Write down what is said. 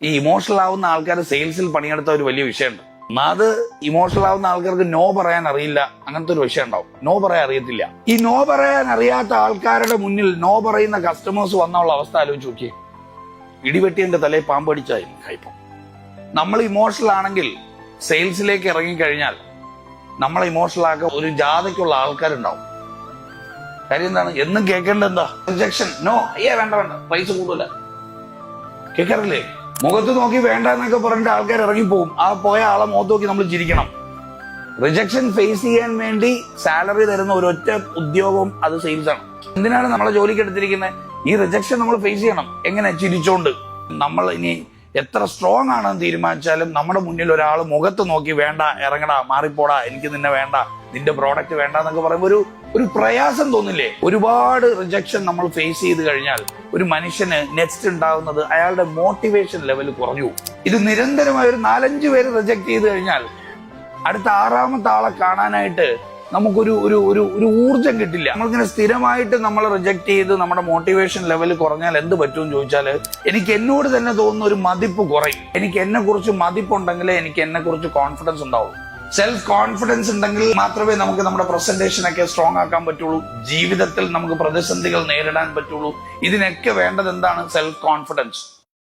ഈ ഇമോഷണൽ ആവുന്ന ആൾക്കാർ സെയിൽസിൽ പണിയെടുത്ത ഒരു വലിയ വിഷയമുണ്ട്. അത് ഇമോഷണൽ ആവുന്ന ആൾക്കാർക്ക് നോ പറയാൻ അറിയില്ല, അങ്ങനത്തെ ഒരു വിഷയം ഉണ്ടാവും. നോ പറയാൻ അറിയത്തില്ല. ഈ നോ പറയാൻ അറിയാത്ത ആൾക്കാരുടെ മുന്നിൽ നോ പറയുന്ന കസ്റ്റമേഴ്സ് വന്നുള്ള അവസ്ഥ ആലോചിച്ച് നോക്കിയേ. ഇടിവെട്ടിയന്റെ തലയിൽ പാമ്പ് അടിച്ചായി കയ്പം. നമ്മൾ ഇമോഷണൽ ആണെങ്കിൽ സെയിൽസിലേക്ക് ഇറങ്ങിക്കഴിഞ്ഞാൽ നമ്മളെ ഇമോഷണൽ ആക്കാൻ ഒരു ജാഥയ്ക്കുള്ള ആൾക്കാരുണ്ടാവും. കാര്യം എന്താണ്? എന്നും കേൾക്കേണ്ടത് എന്താ? റിജക്ഷൻ. നോ, വേണ്ട വേണ്ട, പൈസ കൂടുതല. കേൾക്കാറില്ലേ? മുഖത്ത് നോക്കി വേണ്ട എന്നൊക്കെ പറഞ്ഞിട്ട് ആൾക്കാർ ഇറങ്ങിപ്പോവും. ആ പോയ ആളെ മുഖത്ത് നോക്കി നമ്മൾ ചിരിക്കണം. റിജക്ഷൻ ഫേസ് ചെയ്യാൻ വേണ്ടി സാലറി തരുന്ന ഒരൊറ്റ ഉദ്യോഗവും അത് സെയിൽസ് ആണ്. എന്തിനാണ് നമ്മളെ ജോലിക്ക് എടുത്തിരിക്കുന്നത്? ഈ റിജക്ഷൻ നമ്മൾ ഫേസ് ചെയ്യണം. എങ്ങനെ? ചിരിച്ചോണ്ട്. നമ്മൾ ഇനി എത്ര സ്ട്രോങ് ആണെന്ന് തീരുമാനിച്ചാലും നമ്മുടെ മുന്നിൽ ഒരാൾ മുഖത്ത് നോക്കി വേണ്ട, ഇറങ്ങടാ, മാറിപ്പോടാ, എനിക്ക് നിന്നെ വേണ്ട, നിന്റെ പ്രോഡക്റ്റ് വേണ്ട എന്നൊക്കെ പറയുമ്പോൾ ഒരു പ്രയാസം തോന്നില്ലേ? ഒരുപാട് റിജക്ഷൻ നമ്മൾ ഫേസ് ചെയ്ത് കഴിഞ്ഞാൽ ഒരു മനുഷ്യന് നെക്സ്റ്റ് ഉണ്ടാകുന്നത് അയാളുടെ മോട്ടിവേഷൻ ലെവൽ കുറഞ്ഞു. ഇത് നിരന്തരമായി ഒരു 4-5 പേര് റിജക്ട് ചെയ്ത് കഴിഞ്ഞാൽ അടുത്ത 6ാമത്തെ ആളെ കാണാനായിട്ട് നമുക്കൊരു ഒരു ഒരു ഒരു ഊർജം കിട്ടില്ല. നമ്മളിങ്ങനെ സ്ഥിരമായിട്ട് നമ്മൾ റിജക്ട് ചെയ്ത് നമ്മുടെ മോട്ടിവേഷൻ ലെവൽ കുറഞ്ഞാൽ എന്ത് പറ്റുമെന്ന് ചോദിച്ചാൽ, എനിക്ക് എന്നോട് തന്നെ തോന്നുന്ന ഒരു മതിപ്പ് കുറയും. എനിക്ക് എന്നെ കുറിച്ച് മതിപ്പുണ്ടെങ്കിലേ എനിക്ക് എന്നെ കുറിച്ച് കോൺഫിഡൻസ് ഉണ്ടാവും. സെൽഫ് കോൺഫിഡൻസ് ഉണ്ടെങ്കിൽ മാത്രമേ നമുക്ക് നമ്മുടെ പ്രസന്റേഷൻ ഒക്കെ സ്ട്രോങ് ആക്കാൻ പറ്റുള്ളൂ. ജീവിതത്തിൽ നമുക്ക് പ്രതിസന്ധികൾ നേരിടാൻ പറ്റുള്ളൂ. ഇതിനൊക്കെ വേണ്ടത് എന്താണ്? Self confidence.